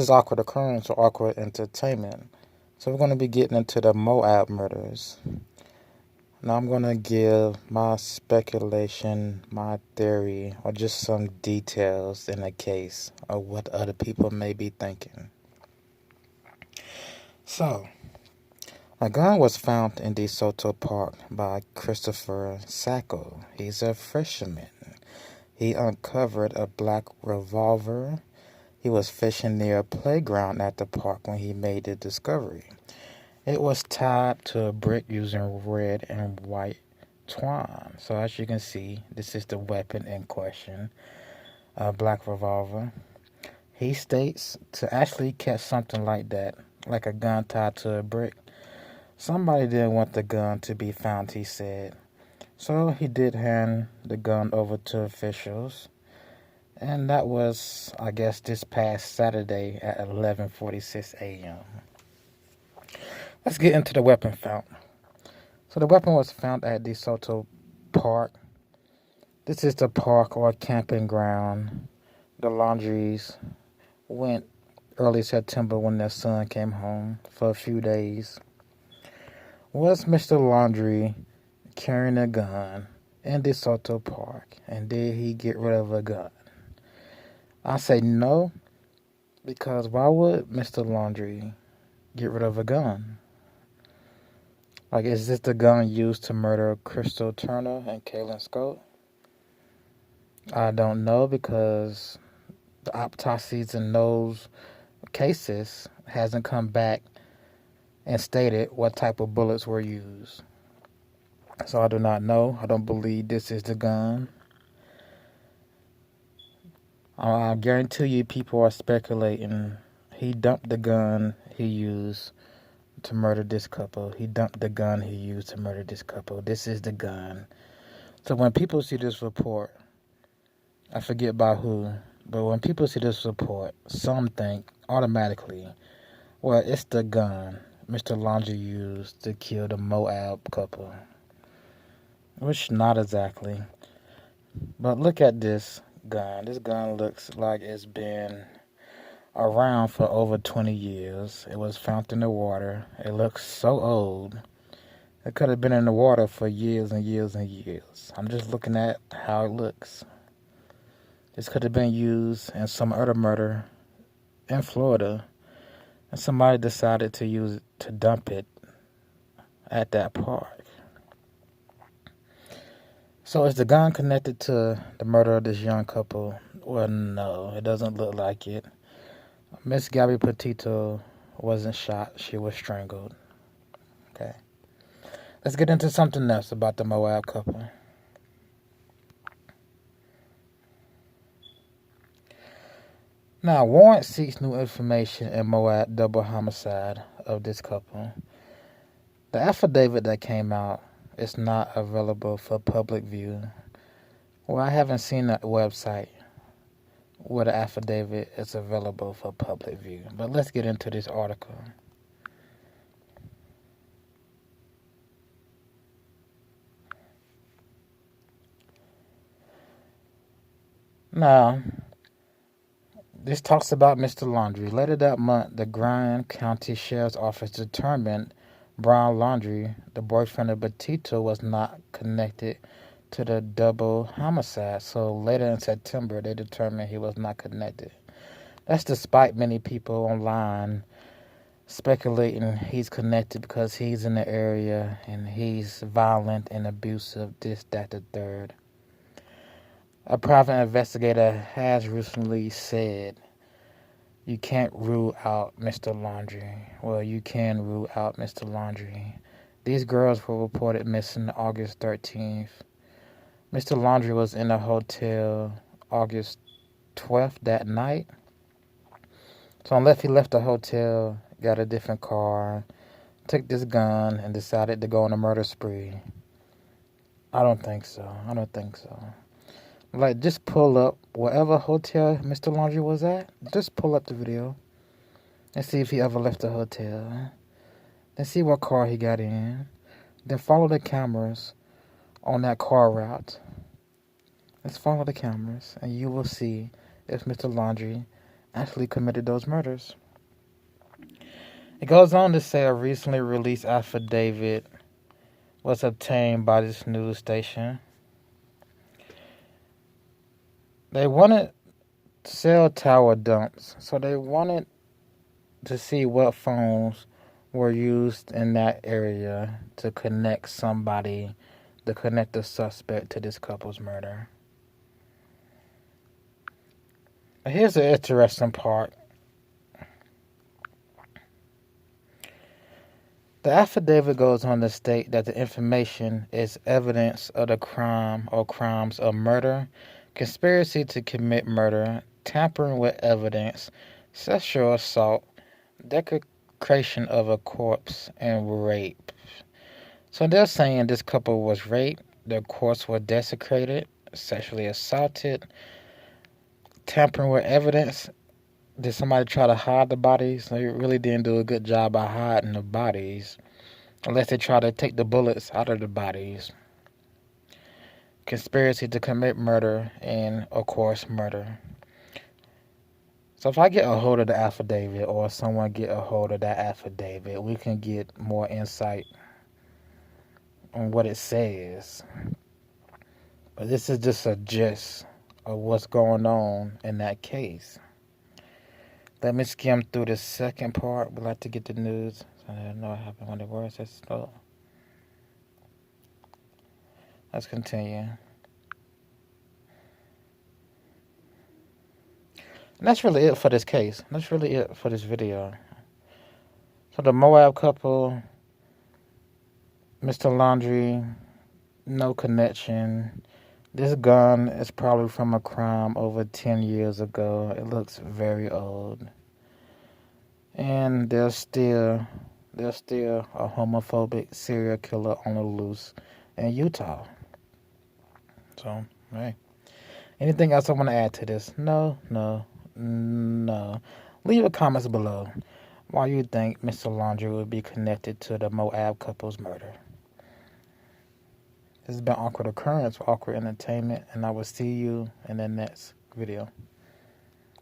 This is awkward occurrence or awkward entertainment. So we're going to be getting into the Moab murders. Now I'm going to give my speculation, my theory, or just some details in the case of what other people may be thinking. So, a gun was found in the Soto Park by Christopher Sacco. He's a fisherman. He uncovered a black revolver. He was fishing near a playground at the park when he made the discovery. It was tied to a brick using red and white twine. So as you can see, this is the weapon in question, a black revolver. He states to actually catch something like that, like a gun tied to a brick, somebody didn't want the gun to be found, he said. So he did hand the gun over to officials. And that was, I guess, this past Saturday at 11:46 a.m. Let's get into the weapon found. So the weapon was found at the Soto Park. This is the park or camping ground the Laundries went early September when their son came home for a few days. Was Mr. Laundrie carrying a gun in the Soto Park, and did he get rid of a gun? I say no, because why would Mr. Laundrie get rid of a gun? Like, is this the gun used to murder Crystal Turner and Kylen Schulte? I don't know, because the autopsies in those cases hasn't come back and stated what type of bullets were used. So I do not know. I don't believe this is the gun. I guarantee you people are speculating he dumped the gun he used to murder this couple. He dumped the gun he used to murder this couple. This is the gun. So when people see this report, I forget by who, but when people see this report, some think automatically, well, it's the gun Mr. Laundrie used to kill the Moab couple. Which not exactly. But look at this gun. This gun looks like it's been around for over 20 years. It was found in the water. It looks so old. It could have been in the water for years and years and years. I'm just looking at how it looks. This could have been used in some other murder in Florida, and somebody decided to use it to dump it at that park. So is the gun connected to the murder of this young couple? Well, no, it doesn't look like it. Miss Gabby Petito wasn't shot. She was strangled. Okay. Let's get into something else about the Moab couple. Now, Warrant seeks new information in Moab double homicide of this couple. The affidavit that came out is not available for public view. Well, I haven't seen a website where the affidavit is available for public view. But let's get into this article. Now, this talks about Mr. Laundrie. Later that month, the Bryan County Sheriff's Office determined Brian Laundrie, the boyfriend of Petito, was not connected to the double homicide. So later in September, they determined he was not connected. That's despite many people online speculating he's connected because he's in the area and he's violent and abusive, this, that, the third. A private investigator has recently said you can't rule out Mr. Laundrie. Well, you can rule out Mr. Laundrie. These girls were reported missing August 13th. Mr. Laundrie was in a hotel August 12th that night. So unless he left the hotel, got a different car, took this gun, and decided to go on a murder spree, I don't think so. Like, just pull up whatever hotel Mr. Laundrie was at. Just pull up the video and see if he ever left the hotel. Then see what car he got in. Then follow the cameras on that car route. Let's follow the cameras, and you will see if Mr. Laundrie actually committed those murders. It goes on to say a recently released affidavit was obtained by this news station. They wanted cell tower dumps, so they wanted to see what phones were used in that area to connect somebody, to connect the suspect to this couple's murder. Here's the interesting part. The affidavit goes on to state that the information is evidence of the crime or crimes of murder, conspiracy to commit murder, tampering with evidence, sexual assault, desecration of a corpse, and rape. So they're saying this couple was raped, their corpse was desecrated, sexually assaulted, tampering with evidence. Did somebody try to hide the bodies? They really didn't do a good job of hiding the bodies, unless they try to take the bullets out of the bodies. Conspiracy to commit murder and, of course, murder. So if I get a hold of the affidavit or someone get a hold of that affidavit, we can get more insight on what it says. But this is just a gist of what's going on in that case. Let me skim through the second part. We like to get the news. I don't know what happened when the words are slow. Let's continue. And that's really it for this case. That's really it for this video. So the Moab couple, Mr. Laundrie, no connection. This gun is probably from a crime over 10 years ago. It looks very old. And there's still a homophobic serial killer on the loose in Utah. So, hey. Anything else I want to add to this? No. Leave a comments below why you think Mr. Laundrie would be connected to the Moab couple's murder. This has been Awkward Occurrence for Awkward Entertainment, and I will see you in the next video.